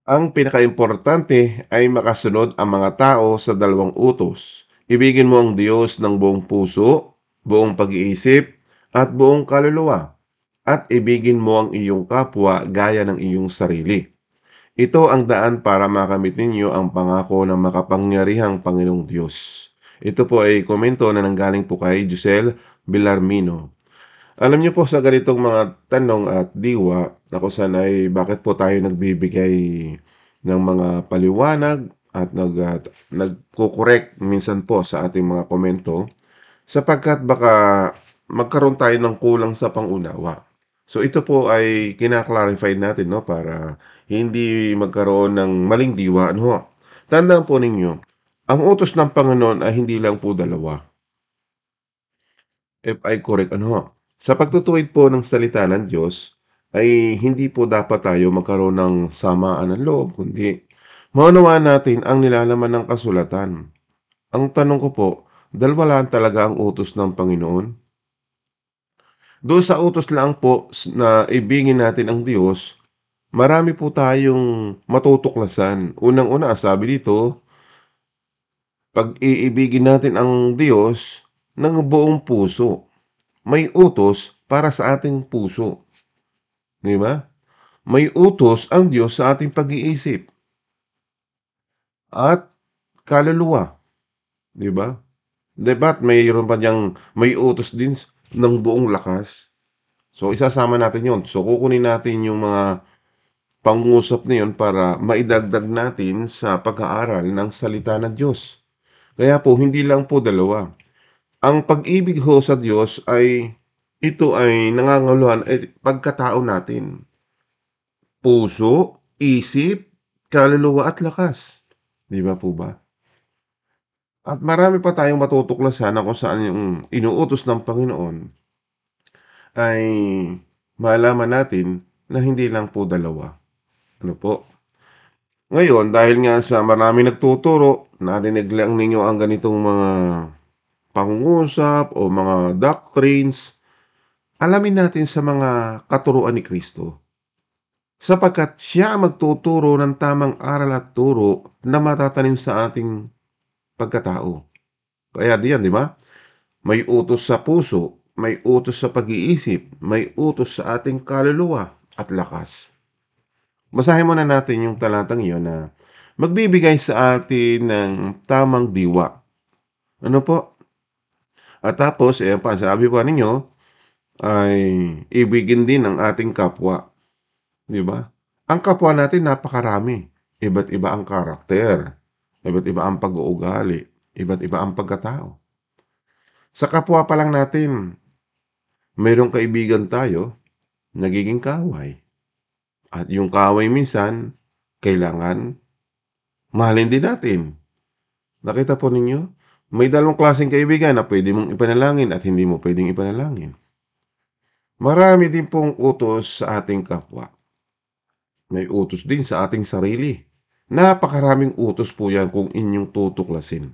Ang pinakaimportante ay makasunod ang mga tao sa dalawang utos. Ibigin mo ang Diyos ng buong puso, buong pag-iisip, at buong kaluluwa. At ibigin mo ang iyong kapwa gaya ng iyong sarili. Ito ang daan para makamit ninyo ang pangako ng makapangyarihang Panginoong Diyos. Ito po ay komento na nanggaling po kay Giselle Villarmino. Alam niyo po sa ganitong mga tanong at diwa na kung saan ay bakit po tayo nagbibigay ng mga paliwanag at nagko-correct minsan po sa ating mga komento sapagkat baka magkaroon tayo ng kulang sa pangunawa. So ito po ay kina-clarify natin, no, para hindi magkaroon ng maling diwa, ano. Tandaan po ninyo, ang utos ng Panginoon ay hindi lang po dalawa. If I correct, ano, sa pagtutuwid po ng salita ng Diyos, ay hindi po dapat tayo magkaroon ng samaan ng loob, kundi maunawaan natin ang nilalaman ng kasulatan. Ang tanong ko po, dalawa lang talaga ang utos ng Panginoon? Doon sa utos lang po na ibigin natin ang Diyos, marami po tayong matutuklasan. Unang-una, sabi dito, pag-iibigin natin ang Diyos ng buong puso. May utos para sa ating puso. Di ba? May utos ang Diyos sa ating pag-iisip at kaluluwa. Di ba? Dapat mayroon pa niyang may utos din ng buong lakas. So, isasama natin yon. So, kukunin natin yung mga pangungusap na yun para maidagdag natin sa pag-aaral ng salita ng Diyos. Kaya po, hindi lang po dalawa. Ang pag-ibig ho sa Diyos ay ito ay nangangahulugan ay pagkatao natin. Puso, isip, kaluluwa at lakas. Di ba po ba? At marami pa tayong matutuklasan na kung saan yung inuutos ng Panginoon ay malaman natin na hindi lang po dalawa. Ano po? Ngayon, dahil nga sa marami nagtuturo, narinig lang ninyo ang ganitong mga pangungusap o mga doctrines, alamin natin sa mga katuruan ni Kristo. Sapagkat siya magtuturo ng tamang aral at turo na matatanim sa ating pagkatao. Kaya diyan, di ba? May utos sa puso, may utos sa pag-iisip, may utos sa ating kaluluwa at lakas. Basahin muna natin yung talatang iyon na magbibigay sa atin ng tamang diwa. Ano po? At tapos, ayan pa, sabi pa ninyo, ay ibigin din ang ating kapwa. Di ba? Ang kapwa natin napakarami. Iba't iba ang karakter. Iba't iba ang pag-uugali. Iba't iba ang pagkatao. Sa kapwa pa lang natin, mayroong kaibigan tayo, nagiging kaaway. At yung kaaway minsan, kailangan mahalin din natin. Nakita po ninyo? May dalawang klaseng kaibigan na pwede mong ipanalangin at hindi mo pwedeng ipanalangin. Marami din pong utos sa ating kapwa. May utos din sa ating sarili. Napakaraming utos po yan kung inyong tutuklasin.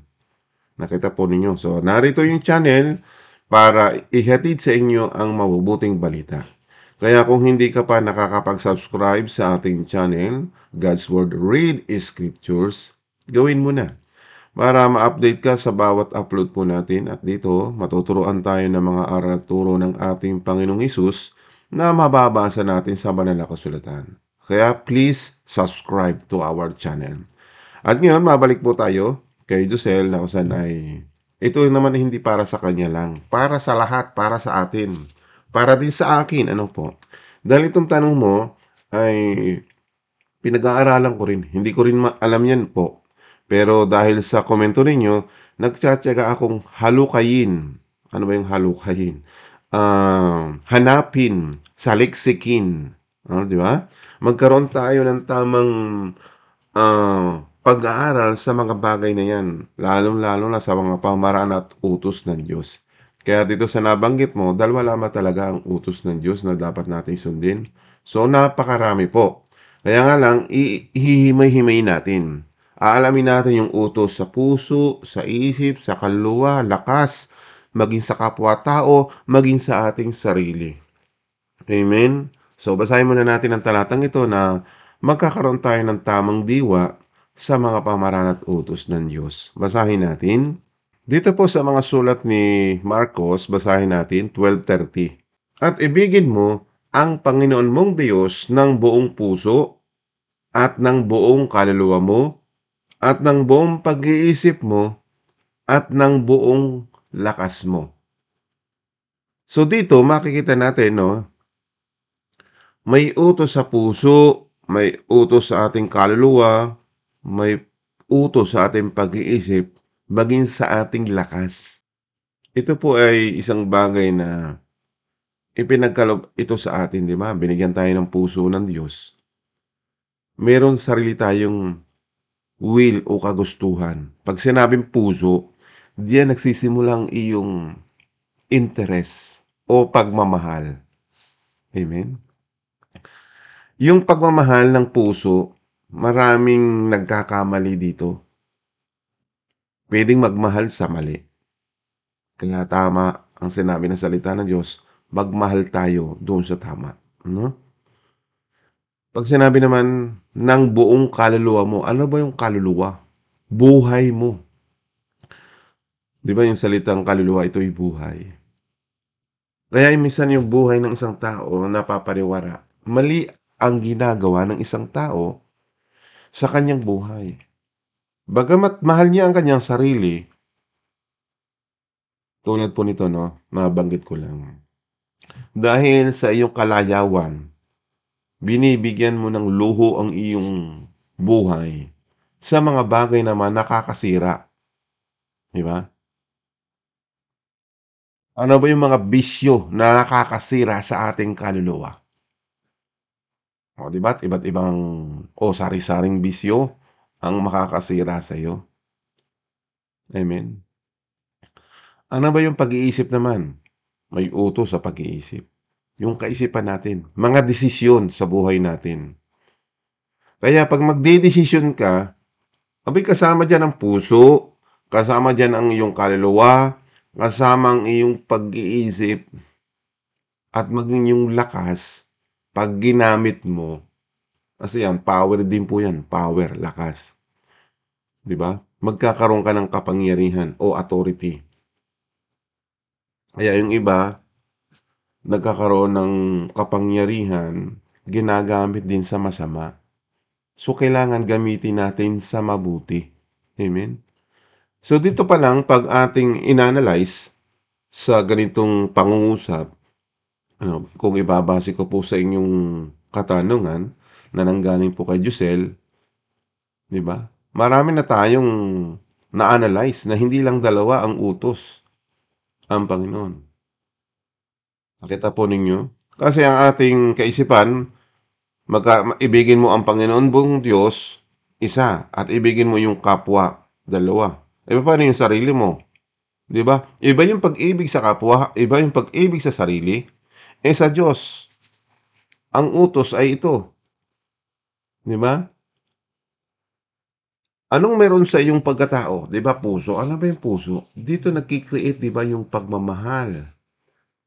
Nakita po ninyo. So, narito yung channel para ihatid sa inyo ang mabubuting balita. Kaya kung hindi ka pa nakakapag-subscribe sa ating channel, God's Word Read Scriptures, gawin mo na para ma-update ka sa bawat upload po natin at dito matuturuan tayo ng mga aral at turo ng ating Panginoong Hesus na mababasa natin sa banal na kasulatan. Kaya please subscribe to our channel. At ngayon, mabalik po tayo kay Giselle na kusan ay ito naman hindi para sa kanya lang, para sa lahat, para sa atin, para din sa akin, ano po. Dahil itong tanong mo ay pinag-aaralan ko rin, hindi ko rin alam yan po. Pero dahil sa komento ninyo, nagtsatsaga akong halukayin. Ano ba yung halukayin? Hanapin, saliksikin. Di ba? Magkaroon tayo ng tamang pag-aaral sa mga bagay na yan. Lalong-lalo na sa mga pamaraan at utos ng Diyos. Kaya dito sa nabanggit mo, dalawa lamang talaga ang utos ng Diyos na dapat nating sundin. So, napakarami po. Kaya nga lang, ihihimay-himay natin. Aalamin natin yung utos sa puso, sa isip, sa kaluluwa, lakas, maging sa kapwa-tao, maging sa ating sarili. Amen? So, basahin muna natin ang talatang ito na magkakaroon tayo ng tamang diwa sa mga pamaraan at utos ng Diyos. Basahin natin. Dito po sa mga sulat ni Marcos, basahin natin 12:30. At ibigin mo ang Panginoon mong Diyos ng buong puso at ng buong kaluluwa mo at ng buong pag-iisip mo at ng buong lakas mo. So dito makikita natin, no, may utos sa puso, may utos sa ating kaluluwa, may utos sa ating pag-iisip, maging sa ating lakas. Ito po ay isang bagay na ipinagkaloob ito sa atin, di ba? Binigyan tayo ng puso ng Diyos. Meron sarili tayong will o kagustuhan. Pag sinabing puso, diyan nagsisimula ang iyong interest o pagmamahal. Amen? Yung pagmamahal ng puso, maraming nagkakamali dito. Pwedeng magmahal sa mali. Kaya tama ang sinabi ng salita ng Diyos, magmahal tayo doon sa tama. No? Pag sinabi naman ng buong kaluluwa mo, ano ba yung kaluluwa? Buhay mo. Di ba yung salitang kaluluwa, ito'y buhay. Kaya minsan yung buhay ng isang tao napapariwara. Mali ang ginagawa ng isang tao sa kanyang buhay. Bagamat mahal niya ang kanyang sarili, tulad po nito, no, mabanggit ko lang. Dahil sa iyong kalayawan, binibigyan mo ng luho ang iyong buhay sa mga bagay naman nakakasira. Di ba? Ano ba yung mga bisyo na nakakasira sa ating kaluluwa? O, di ba? Iba't ibang sari-saring bisyo ang makakasira sa iyo. Amen. Ano ba yung pag-iisip naman? May utos sa pag-iisip. Yung kaisipan natin. Mga desisyon sa buhay natin. Kaya pag magdedesisyon ka, abay kasama dyan ang puso, kasama dyan ang iyong kaluluwa, kasama ang iyong pag-iisip, at maging yung lakas, pag ginamit mo, kasi yan, power din po yan, power, lakas. Diba? Magkakaroon ka ng kapangyarihan o authority. Kaya yung iba, nagkakaroon ng kapangyarihan, ginagamit din sa masama. So, kailangan gamitin natin sa mabuti. Amen? So, dito pa lang, pag ating inanalyze sa ganitong pangungusap, kung ibabase ko po sa inyong katanungan na nanggaling po kay Jusel, di ba? Marami na tayong na-analyze na hindi lang dalawa ang utos ang Panginoon. Nakita po ninyo? Kasi ang ating kaisipan, ibigin mo ang Panginoon buong Diyos, isa, at ibigin mo yung kapwa, dalawa. E paano yung sarili mo? Di ba? Iba yung pag-ibig sa kapwa, iba yung pag-ibig sa sarili. Sa Diyos, ang utos ay ito. Di ba? Anong meron sa iyong pagkatao? Di ba puso? Ano ba yung puso? Dito nagkikreate, di ba, yung pagmamahal,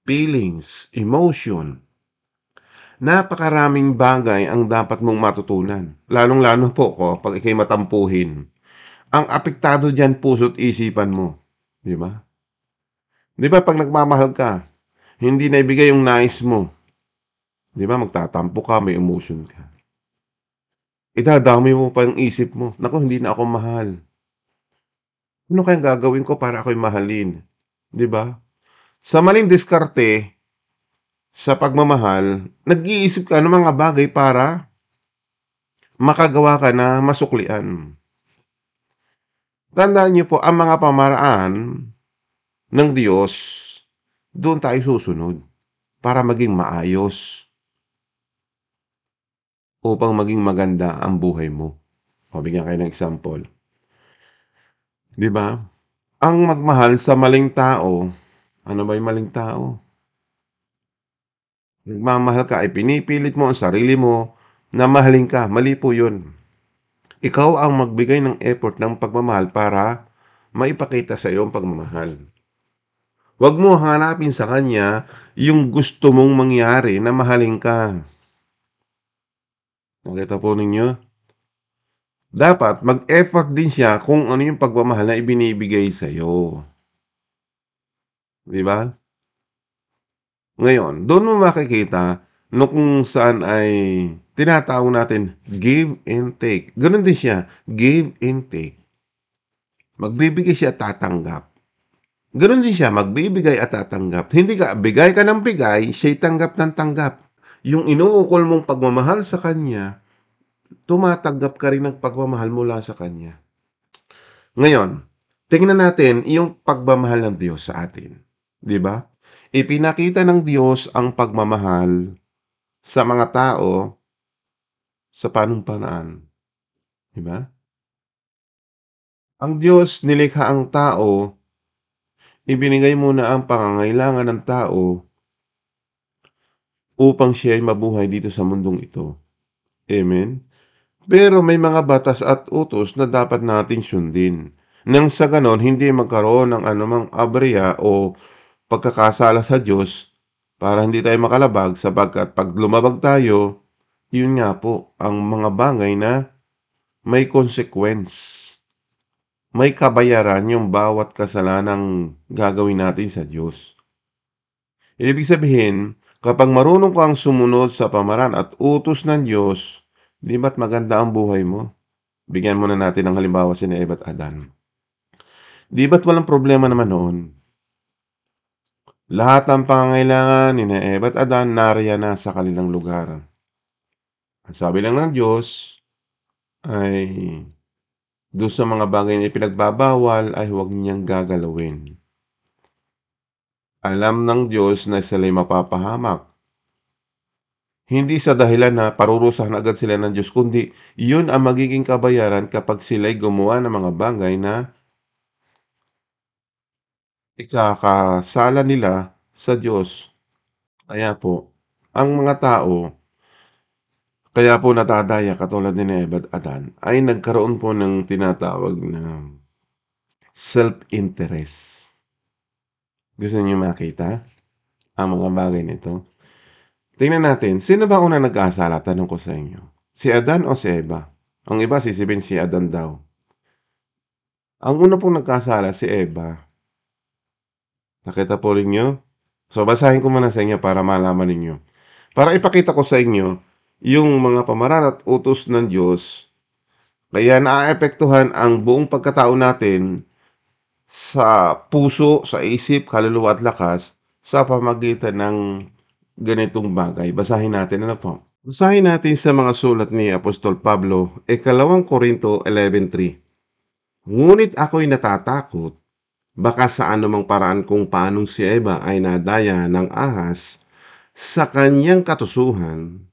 feelings, emotion. Napakaraming bagay ang dapat mong matutunan. Lalong-lalo po ko pag ikay matampuhin. Ang apektado dyan puso't isipan mo. Di ba? Di ba pag nagmamahal ka, hindi na ibigay yung nais mo. Di ba? Magtatampo ka, may emotion ka. Idadami mo pa yung isip mo. Naku, hindi na ako mahal. Ano kayang gagawin ko para ako'y mahalin? Di ba? Sa maling diskarte, sa pagmamahal, nag-iisip ka ng mga bagay para makagawa ka na masuklian. Tandaan niyo po, ang mga pamaraan ng Diyos, doon tayo susunod para maging maayos upang maging maganda ang buhay mo. O, bigyan kayo ng example. Di ba? Ang magmahal sa maling tao, ano ba yung maling tao? Nagmamahal ka, ay pinipilit mo ang sarili mo na mahalin ka. Mali po yun. Ikaw ang magbigay ng effort ng pagmamahal para maipakita sa iyo ang pagmamahal. Huwag mo hanapin sa kanya yung gusto mong mangyari na mahalin ka. Nakita po ninyo? Dapat mag-effort din siya kung ano yung pagmamahal na ibinibigay sa'yo. Di ba? Ngayon, doon mo makikita no kung saan ay tinatawag natin give and take. Ganun din siya, give and take. Magbibigay siya at tatanggap. Ganun din siya, magbibigay at tatanggap. Hindi ka, bigay ka ng bigay, siya'y tanggap ng tanggap. Yung inuukol mong pagmamahal sa kanya, tumatanggap ka rin ng pagmamahal mula sa kanya. Ngayon, tingnan natin yung pagmamahal ng Diyos sa atin. Di ba? Ipinakita ng Diyos ang pagmamahal sa mga tao sa panumpanaan. Di ba? Ang Diyos nilikha ang tao, ibinigay muna ang pangangailangan ng tao upang siya ay mabuhay dito sa mundong ito. Amen? Pero may mga batas at utos na dapat nating sundin. Nang sa ganon, hindi magkaroon ng anumang aberya o pagkakasala sa Diyos para hindi tayo makalabag sapagkat pag lumabag tayo, yun nga po ang mga bagay na may consequence. May kabayaran yung bawat kasalanang gagawin natin sa Diyos. Ibig sabihin, kapag marunong kang sumunod sa pamaran at utos ng Diyos, di ba't maganda ang buhay mo? Bigyan muna natin ng halimbawa si Eva at Adan. Di ba't walang problema naman noon? Lahat ng pangangailangan ni Eva at Adan nariyan na sa kanilang lugar. Ang sabi lang ng Diyos ay doon sa mga bagay na ipinagbabawal ay huwag niyang gagalawin. Alam ng Diyos na sila'y mapapahamak. Hindi sa dahilan na parurusahan agad sila ng Diyos, kundi yun ang magiging kabayaran kapag sila'y gumawa ng mga bagay na ikakasala nila sa Diyos. Kaya po, ang mga tao, kaya po natadaya katulad ni Eva at Adan, ay nagkaroon po ng tinatawag na self-interest. Gusto niyo makita ang mga bagay nito? Tingnan natin, sino ba una nag-aasala? Tanong ko sa inyo. Si Adan o si Eva? Ang iba sisibin si Adan daw. Ang una pong nagkasala si Eva. Nakita po ninyo? So, basahin ko muna sa inyo para malaman ninyo. Para ipakita ko sa inyo yung mga pamaran at utos ng Diyos, kaya naaapektuhan ang buong pagkatao natin sa puso, sa isip, kaluluwa at lakas sa pamagitan ng ganitong bagay. Basahin natin, ano po? Basahin natin sa mga sulat ni Apostol Pablo, 2 Korinto 11:3. Ngunit ako'y natatakot, baka sa anumang paraan kung paanong si Eva ay nadaya ng ahas sa kanyang katusuhan,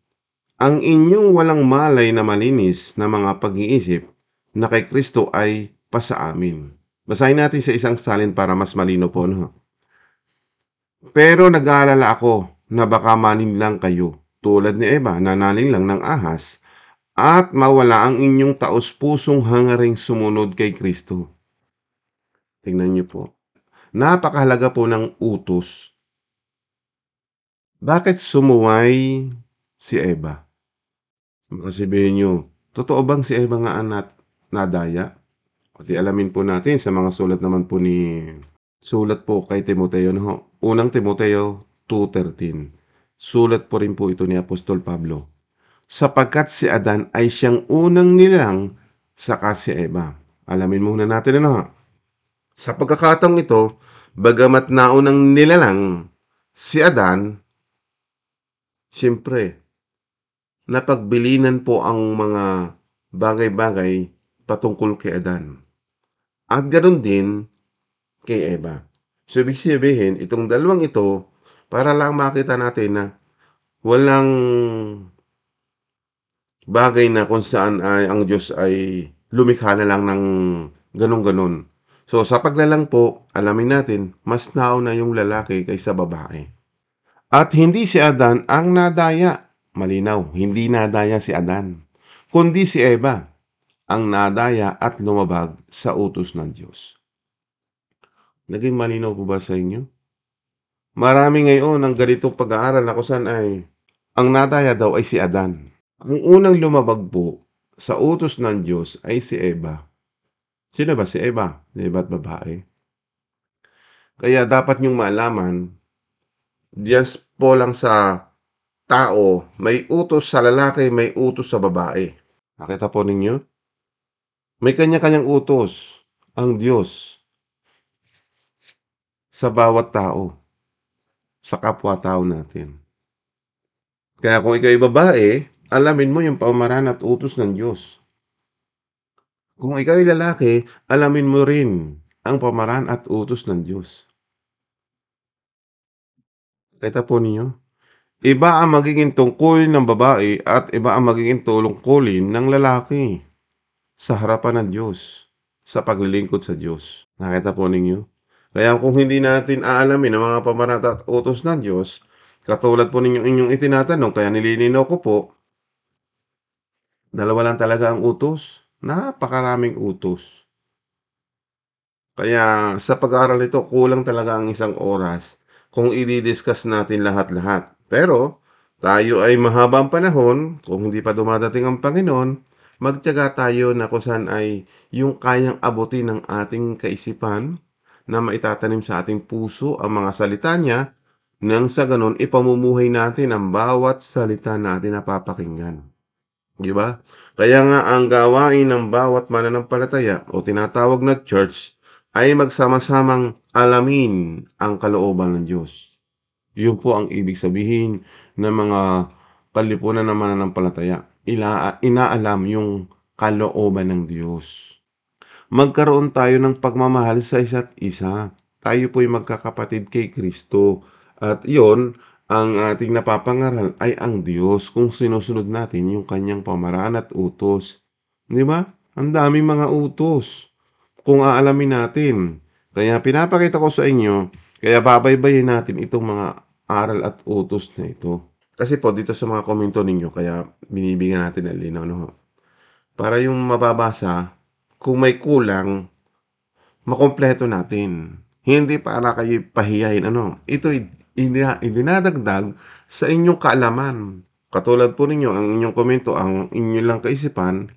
ang inyong walang malay na malinis na mga pag-iisip na kay Kristo ay pasa amin. Basahin natin sa isang salin para mas malino po, no? Pero nag-aalala ako na baka maninlang kayo, tulad ni Eva na naninlang ng ahas, at mawala ang inyong taos-pusong hangaring sumunod kay Kristo. Tingnan niyo po. Napakahalaga po ng utos. Bakit sumuway si Eva? Sabihin niyo, totoo bang si Eva nga anak nadaya? Kasi alamin po natin sa mga sulat naman po ni sulat po kay Timoteo, no? Unang Timoteo 2:13. Sulat po rin po ito ni Apostol Pablo. Sapagkat si Adan ay siyang unang nilang saka si Eva. Alamin muna natin, ano? Sa pagkakataong ito, bagamat naunang nilalang si Adan, siyempre, napagbilinan po ang mga bagay-bagay patungkol kay Adan. At ganoon din kay Eva. So, ibig sabihin, itong dalawang ito, para lang makita natin na walang bagay na kung saan ay ang Diyos ay lumikha na lang ng ganun-ganun. So, sa paglalang po, alamin natin, mas nauna yung lalaki kaysa babae. At hindi si Adan ang nadaya. Malinaw, hindi nadaya si Adan, kundi si Eva ang nadaya at lumabag sa utos ng Diyos. Naging malinaw po ba sa inyo? Marami ngayon ang ganitong pag-aaral na kung saan ay ang nadaya daw ay si Adan. Ang unang lumabag po sa utos ng Diyos ay si Eva. Sino ba si Eva? 'Di ba't babae? Kaya dapat niyong malaman, diyan po lang sa tao, may utos sa lalaki, may utos sa babae. Nakita po ninyo? May kanya-kanyang utos ang Diyos sa bawat tao, sa kapwa-tao natin. Kaya kung ikaw'y babae, alamin mo yung pamamaraan at utos ng Diyos. Kung ikaw'y lalaki, alamin mo rin ang pamamaraan at utos ng Diyos. Kita po ninyo? Iba ang magiging tungkulin ng babae at iba ang magiging tungkulin ng lalaki sa harapan ng Diyos, sa paglilingkod sa Diyos. Nakita po ninyo? Kaya kung hindi natin aalamin ang mga pamamaraan at utos ng Diyos, katulad po ninyo inyong itinatanong, kaya nililinaw ko po, dalawa lang talaga ang utos. Napakaraming utos. Kaya sa pag-aaral nito, kulang talaga ang isang oras kung i-discuss natin lahat-lahat. Pero tayo ay mahabang panahon, kung hindi pa dumadating ang Panginoon, magtiyaga tayo na kung saan ay yung kayang abutin ng ating kaisipan na maitatanim sa ating puso ang mga salita niya nang sa ganun ipamumuhay natin ang bawat salita natin na papakinggan. Di ba? Kaya nga ang gawain ng bawat mananampalataya o tinatawag na church ay magsama-samang alamin ang kalooban ng Diyos. Yun po ang ibig sabihin ng mga kalipunan ng mananampalataya. Inaalam yung kalooban ng Diyos. Magkaroon tayo ng pagmamahal sa isa't isa. Tayo po'y magkakapatid kay Kristo. At yon ang ating napapangaral ay ang Diyos kung sinusunod natin yung kanyang pamaraan at utos. Di ba? Ang daming mga utos kung aalamin natin. Kaya pinapakita ko sa inyo, kaya babaybayin natin itong mga aral at utos na ito. Kasi po dito sa mga komento ninyo, kaya binibigyan natin ng linaw, no? Para yung mababasa, kung may kulang, makumpleto natin. Hindi para kayo pahiyahin, ano. Ito idinadagdag sa inyong kaalaman. Katulad po ninyo, ang inyong komento, ang inyong lang kaisipan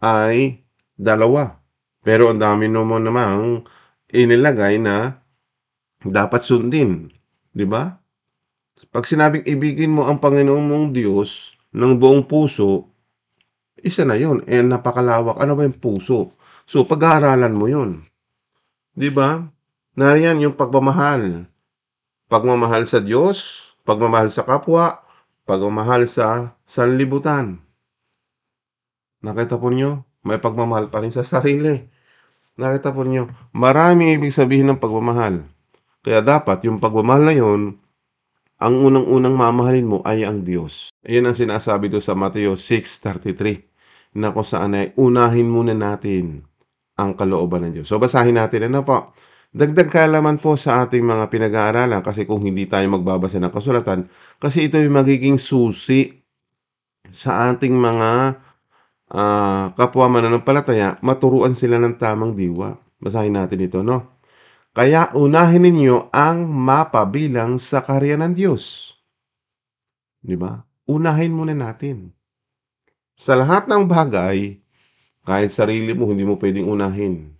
ay dalawa. Pero ang dami naman namang inilagay na dapat sundin. Di ba? Pag sinabing ibigin mo ang Panginoon mong Diyos ng buong puso, isa na yun. Eh, napakalawak. Ano ba yung puso? So, pag-aaralan mo yun. Di ba? Nariyan yung pagmamahal. Pagmamahal sa Diyos, pagmamahal sa kapwa, pagmamahal sa sanlibutan. Nakita po nyo? May pagmamahal pa rin sa sarili. Nakita po nyo? Marami ibig sabihin ng pagmamahal. Kaya dapat yung pagmamahal na yun, ang unang-unang mamahalin mo ay ang Diyos. Ayan ang sinasabi doon sa Mateo 6:33 na kung saan ay unahin muna natin ang kalooban ng Diyos. So basahin natin, ano po? Dagdag kaalaman po sa ating mga pinag-aaralan kasi kung hindi tayo magbabasa ng kasulatan, kasi ito ay magiging susi sa ating mga kapwa mananampalataya, maturuan sila ng tamang diwa. Basahin natin ito, no? Kaya unahin ninyo ang mapabilang sa kaharian ng Diyos. Di ba? Unahin muna natin. Sa lahat ng bagay, kahit sarili mo, hindi mo pwedeng unahin.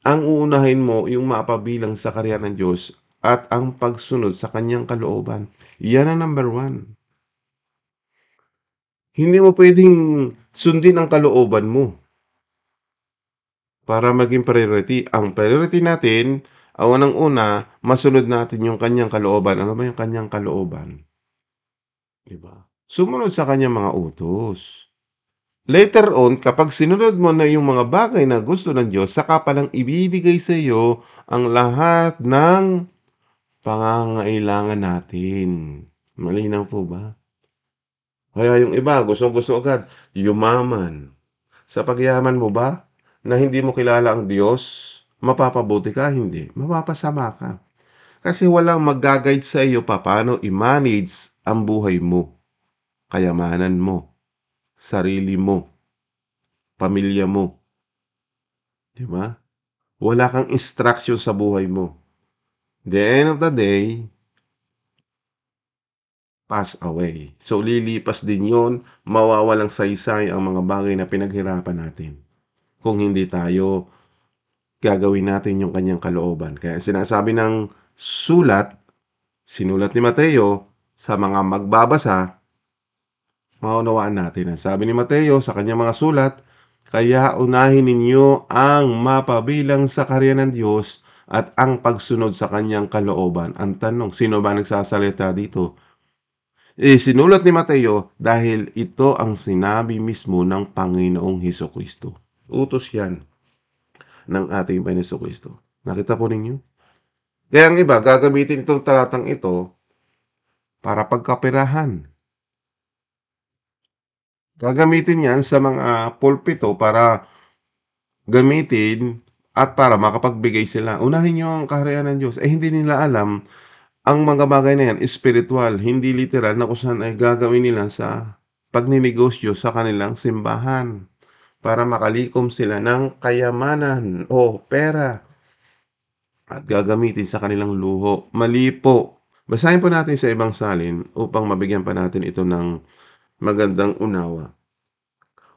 Ang uunahin mo, yung mapabilang sa kaharian ng Diyos at ang pagsunod sa kanyang kalooban. Yan ang number one. Hindi mo pwedeng sundin ang kalooban mo para maging priority. Ang priority natin, unang-una, masunod natin yung kanyang kalooban. Ano ba yung kanyang kalooban? Diba? Sumunod sa kanyang mga utos. Later on, kapag sinunod mo na yung mga bagay na gusto ng Diyos, saka palang ibibigay sa iyo ang lahat ng pangangailangan natin. Malinaw po ba? Kaya yung iba, gusto agad, yumaman. Sa pagyaman mo ba, na hindi mo kilala ang Diyos, mapapabuti ka? Hindi. Mapapasama ka. Kasi walang mag-guide sa iyo paano i-manage ang buhay mo, kayamanan mo, sarili mo, pamilya mo. Di ba? Wala kang instruction sa buhay mo. The end of the day, pass away. So, lilipas din yon, mawawalang saysay ang mga bagay na pinaghirapan natin kung hindi tayo gagawin natin yung kanyang kalooban. Kaya sinasabi ng sulat, sinulat ni Mateo sa mga magbabasa, maunawaan natin. Ang sabi ni Mateo sa kanyang mga sulat, kaya unahin ninyo ang mapabilang sa kaharian ng Diyos at ang pagsunod sa kanyang kalooban. Ang tanong, sino ba nagsasalita dito? Sinulat ni Mateo dahil ito ang sinabi mismo ng Panginoong Hesukristo. Utos yan ng ating Panginoong Hesukristo. Nakita po ninyo? Kaya ang iba, gagamitin itong talatang ito para pagkaperahan. Gagamitin yan sa mga pulpito para gamitin at para makapagbigay sila. Unahin nyo ang kaharian ng Diyos. Hindi nila alam ang mga bagay na yan, spiritual, hindi literal na kung saan ay gagawin nila sa pagninegosyo sa kanilang simbahan para makalikom sila ng kayamanan o pera at gagamitin sa kanilang luho. Mali po. Basahin po natin sa ibang salin upang mabigyan pa natin ito ng magandang unawa.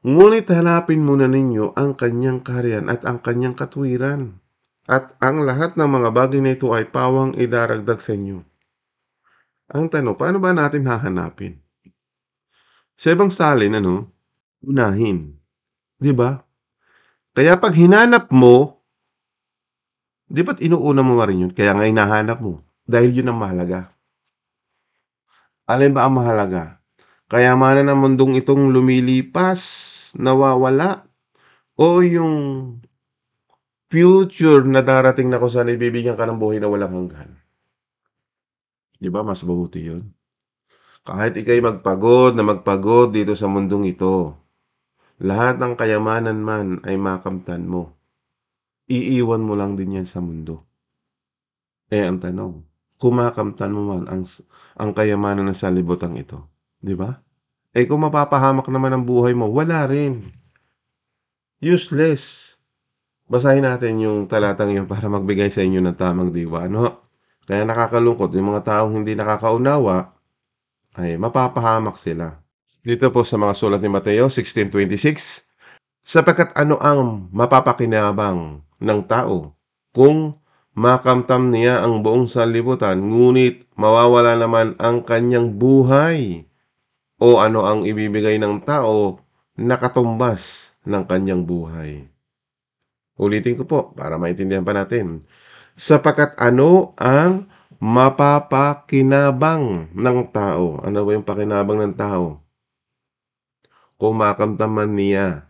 Ngunit hanapin muna ninyo ang kanyang kaharian at ang kanyang katwiran. At ang lahat ng mga bagay na ito ay pawang idaragdag sa inyo. Ang tanong, paano ba natin hahanapin? Sa ibang salin, unahin. Di ba? Kaya pag hinanap mo, di ba't inuuna mo rin yun? Kaya nga hinahanap mo. Dahil yun ang mahalaga. Alin ba ang mahalaga? Kayamanan ng mundong itong lumilipas, nawawala, o yung future na darating na kung saan ibibigyan ka ng buhay na walang hanggan. Di ba? Mas mabuti yun. Kahit ikay magpagod na magpagod dito sa mundong ito, lahat ng kayamanan man ay makamtan mo. Iiwan mo lang din yan sa mundo. Ang tanong, kumakamtan mo man ang kayamanan ng sanlibutan ito. Di ba? Kung mapapahamak naman ang buhay mo, wala rin. Useless. Basahin natin yung talatang yun para magbigay sa inyo ng tamang diwa. Kaya nakakalungkot, yung mga taong hindi nakakaunawa, ay mapapahamak sila. Dito po sa mga sulat ni Mateo 16:26, sapagkat ano ang mapapakinabang ng tao kung makamtam niya ang buong sanlibutan, ngunit mawawala naman ang kanyang buhay? O ano ang ibibigay ng tao na katumbas ng kanyang buhay? Ulitin ko po para maintindihan pa natin. Sapagkat ano ang mapapakinabang ng tao? Ano ba yung pakinabang ng tao? Kung makamtaman niya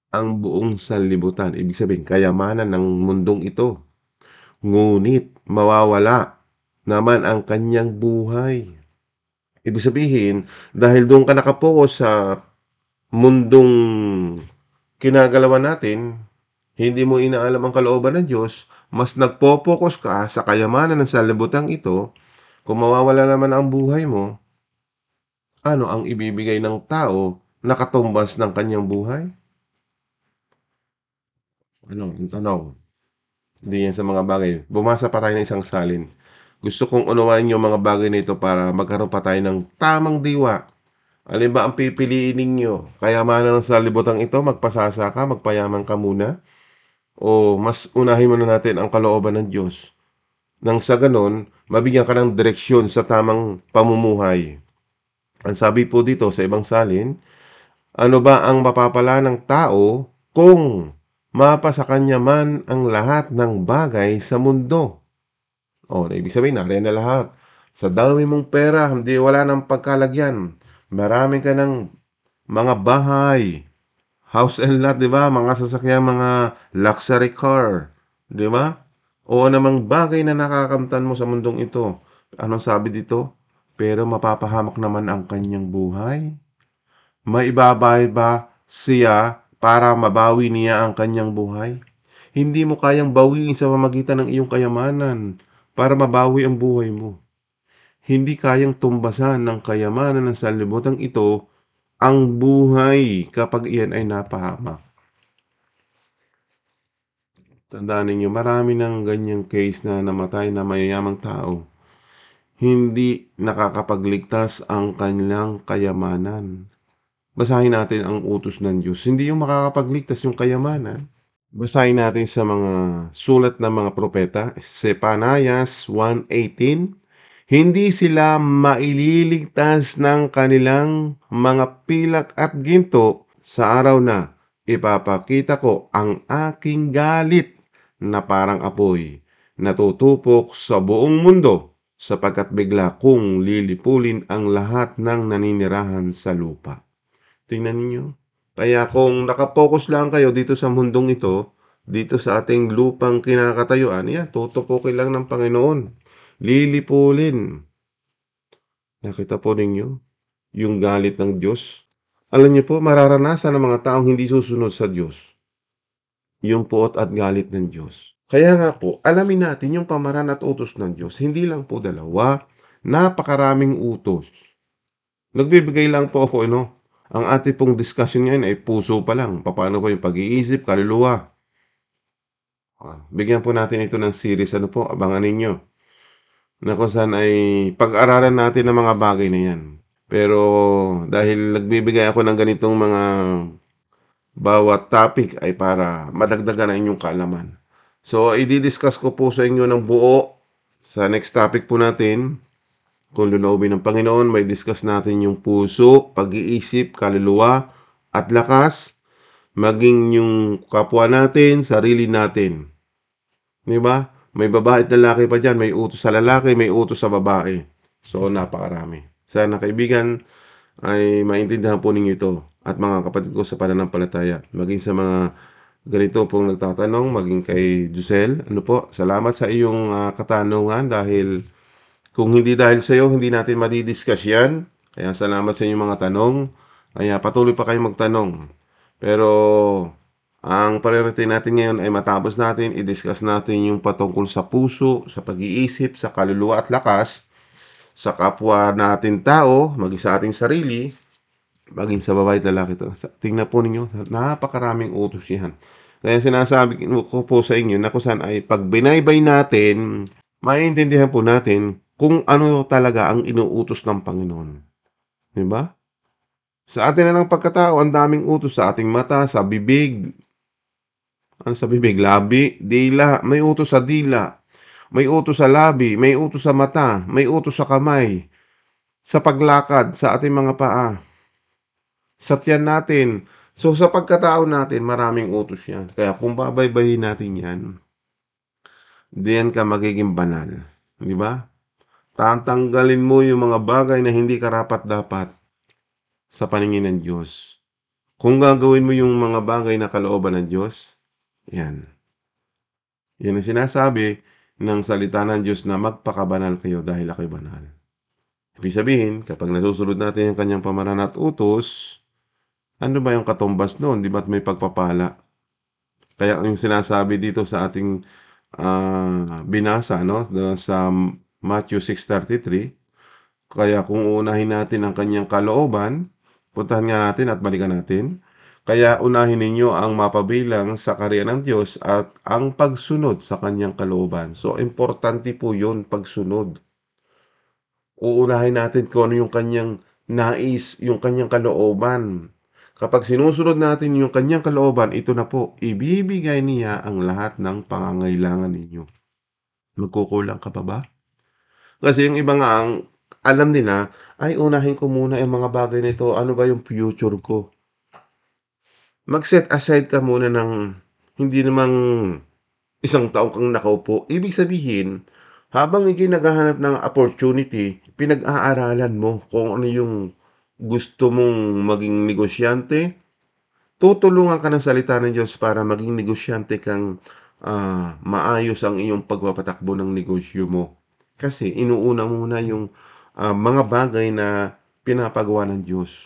ang buong sanlibutan, ibig sabihin, kayamanan ng mundong ito. Ngunit mawawala naman ang kanyang buhay. Ibig sabihin, dahil doon ka nakapokus sa mundong kinagalawan natin, hindi mo inaalam ang kalooban ng Diyos, mas nagpo-focus ka sa kayamanan ng sanlibutan ito, kung mawawala naman ang buhay mo, ano ang ibibigay ng tao na katumbas ng kanyang buhay? Ang tanong? Hindi yan sa mga bagay. Bumasa pa tayo ng isang salin. Gusto kong unawain yung mga bagay na ito para magkaroon pa tayo ng tamang diwa. Alin ba ang pipiliin ninyo? Kayamanan ng sanlibutan ito, magpasasa ka, magpayaman ka muna? O mas unahin muna natin ang kalooban ng Diyos? Nang sa ganon, mabigyan ka ng direksyon sa tamang pamumuhay. Ang sabi po dito sa ibang salin, ano ba ang mapapala ng tao kung mapa sa kanya man ang lahat ng bagay sa mundo? Ibig sabihin, nariyan na lahat. Sa dami mong pera, hindi wala nang pagkalagyan. Marami ka ng mga bahay, house and lot, di ba? Mga sasakyan, mga luxury car, di ba? O namang bagay na nakakamtan mo sa mundong ito. Anong sabi dito? Pero mapapahamak naman ang kanyang buhay. Maibabayad ba siya para mabawi niya ang kanyang buhay? Hindi mo kayang bawiin sa pamamagitan ng iyong kayamanan para mabawi ang buhay mo. Hindi kayang tumbasan ng kayamanan ng sanlibutan ito ang buhay kapag iyan ay napahamak. Tandaan ninyo, marami ng ganyang case na namatay na mayayamang tao. hindi nakakapagligtas ang kanilang kayamanan. Basahin natin ang utos ng Diyos. Hindi yung makakapagligtas yung kayamanan. Basahin natin sa mga sulat ng mga propeta, Zephaniah 1:18. Hindi sila maililigtas ng kanilang mga pilak at ginto sa araw na ipapakita ko ang aking galit na parang apoy na tutupok sa buong mundo sapagkat bigla kong lilipulin ang lahat ng naninirahan sa lupa. Tingnan ninyo. Kaya kung nakapokus lang kayo dito sa mundong ito, dito sa ating lupang kinakatayuan, yan, tutupukin lang ng Panginoon. Lilipulin. Nakita po ninyo yung galit ng Diyos. Alam niyo po, mararanasan ng mga taong hindi susunod sa Diyos yung puot at galit ng Diyos. Kaya nga po, alamin natin yung pamaran at utos ng Diyos. Hindi lang po dalawa, napakaraming utos. Nagbibigay lang po ako, ang ating pong discussion ngayon ay puso pa lang. Paano ba yung pag-iisip, kaluluwa? Bigyan po natin ito ng series. Ano po, abangan ninyo. Na kung saan ay pag-aralan natin ang mga bagay na yan. Pero dahil nagbibigay ako ng ganitong mga bawat topic ay para madagdagan ang inyong kaalaman. So, i-discuss ko po sa inyo ng buo sa next topic po natin. Kung luloobin ng Panginoon, may discuss natin yung puso, pag-iisip, kaluluwa, at lakas, maging yung kapwa natin, sarili natin. Di ba? May babae at lalaki pa dyan, may utos sa lalaki, may utos sa babae. So, napakarami. Sana kaibigan ay maintindihan po ninyo ito at mga kapatid ko sa pananampalataya. Maging sa mga ganito pong nagtatanong, maging kay Jusel, ano po, salamat sa iyong katanungan dahil kung hindi dahil sa iyo, hindi natin madidiscuss yan. Kaya salamat sa inyong mga tanong. Kaya patuloy pa kayong magtanong. Pero ang priority natin ngayon ay matapos natin, i-discuss natin yung patungkol sa puso, sa pag-iisip, sa kaluluwa at lakas, sa kapwa natin tao, maging sa ating sarili, maging sa babae at lalaki to. Tingnan po ninyo, napakaraming utos yan. Kaya sinasabi ko po sa inyo na kung saan ay pag binaybay natin, maiintindihan po natin kung ano talaga ang inuutos ng Panginoon. Di ba? Sa atin na ng pagkatao, ang daming utos sa ating mata, sa bibig. Ano sa bibig? Labi, dila. May utos sa dila. May utos sa labi. May utos sa mata. May utos sa kamay. Sa paglakad, sa ating mga paa. Sa tiyan natin. So, sa pagkatao natin, maraming utos yan. Kaya kung babaybayin natin yan, diyan ka magiging banal. Di ba? Tatanggalin mo yung mga bagay na hindi karapat-dapat sa paningin ng Diyos. Kung gagawin mo yung mga bagay na kalooban ng Diyos, yan. Yan ang sinasabi ng salita ng Diyos na magpakabanal kayo dahil ako'y banal. Ibig sabihin, kapag nasusunod natin yung kanyang pamaran at utos, ano ba yung katumbas noon? Di ba't may pagpapala? Kaya yung sinasabi dito sa ating binasa, sa Matthew 6:33, kaya kung unahin natin ang kanyang kalooban, puntahan nga natin at balikan natin. Kaya unahin ninyo ang mapabilang sa kaharian ng Diyos at ang pagsunod sa kanyang kalooban. So, importante po yun, pagsunod. Uunahin natin kung ano yung kanyang nais, yung kanyang kalooban. Kapag sinusunod natin yung kanyang kalooban, ito na po, ibibigay niya ang lahat ng pangangailangan ninyo. Magkukulang ka pa ba? Kasi yung iba nga, ang alam nila, ay unahin ko muna yung mga bagay nito, ano ba yung future ko? Mag-set aside ka muna ng hindi namang isang taong kang nakaupo. Ibig sabihin, habang ikaw naghahanap ng opportunity, pinag-aaralan mo kung ano yung gusto mong maging negosyante, tutulungan ka ng salita ng Diyos para maging negosyante kang maayos ang iyong pagpapatakbo ng negosyo mo. Kasi inuuna muna yung mga bagay na pinapagawa ng Diyos.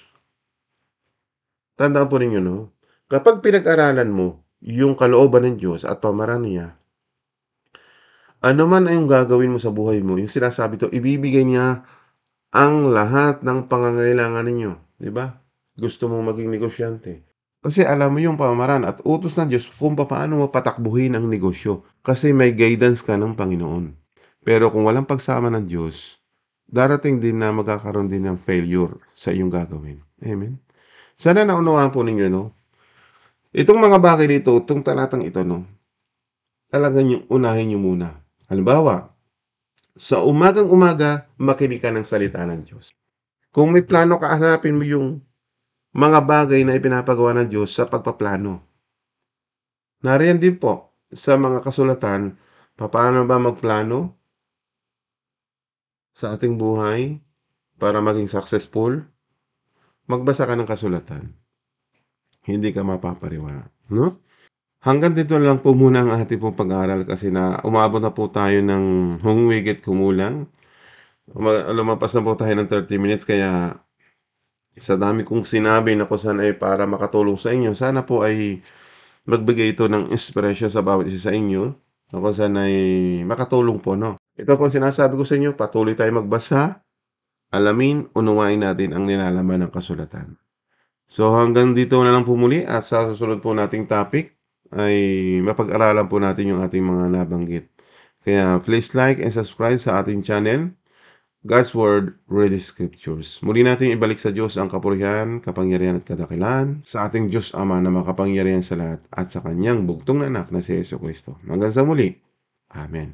Tandaan po ninyo, kapag pinag-aralan mo yung kalooban ng Diyos at pamaran niya, ano man ang gagawin mo sa buhay mo, yung sinasabi to, ibibigay niya ang lahat ng pangangailangan ninyo. Di ba? Gusto mong maging negosyante. Kasi alam mo yung pamaran at utos ng Diyos kung paano mo patakbuhin ang negosyo. Kasi may guidance ka ng Panginoon. Pero kung walang pagsama ng Diyos, darating din na magkakaroon din ng failure sa iyong gagawin. Amen? Sana naunawaan po ninyo, no? Itong mga bagay dito, itong talatang ito, no? Talagang yung unahin nyo muna. Halimbawa, sa umagang-umaga, makinig ka ng salita ng Diyos. Kung may plano ka, hanapin mo yung mga bagay na ipinapagawa ng Diyos sa pagpaplano. Nariyan din po sa mga kasulatan, paano ba magplano sa ating buhay para maging successful? Magbasa ka ng kasulatan. Hindi ka mapapariwara. No? Hanggang dito lang po muna ang ating pong pag-aaral kasi na umabot na po tayo ng humigit kumulang. Lumampas na po tayo ng 30 minutes kaya sa dami kong sinabi na kung saan ay para makatulong sa inyo, sana po ay magbigay ito ng inspirasyon sa bawat isa sa inyo na kung saan ay makatulong po, no? Ito po ang sinasabi ko sa inyo, patuloy tayo magbasa, alamin, unawain natin ang nilalaman ng kasulatan. So hanggang dito na lang po muli at sa susunod po nating topic ay mapag-aralan po natin yung ating mga nabanggit. Kaya please like and subscribe sa ating channel, God's Word, Read the Scriptures. Muli natin ibalik sa Diyos ang kapurihan, kapangyarihan at kadakilan sa ating Diyos Ama na makapangyarihan sa lahat at sa Kanyang bugtong na anak na si Yesu Kristo. Hanggang sa muli. Amen.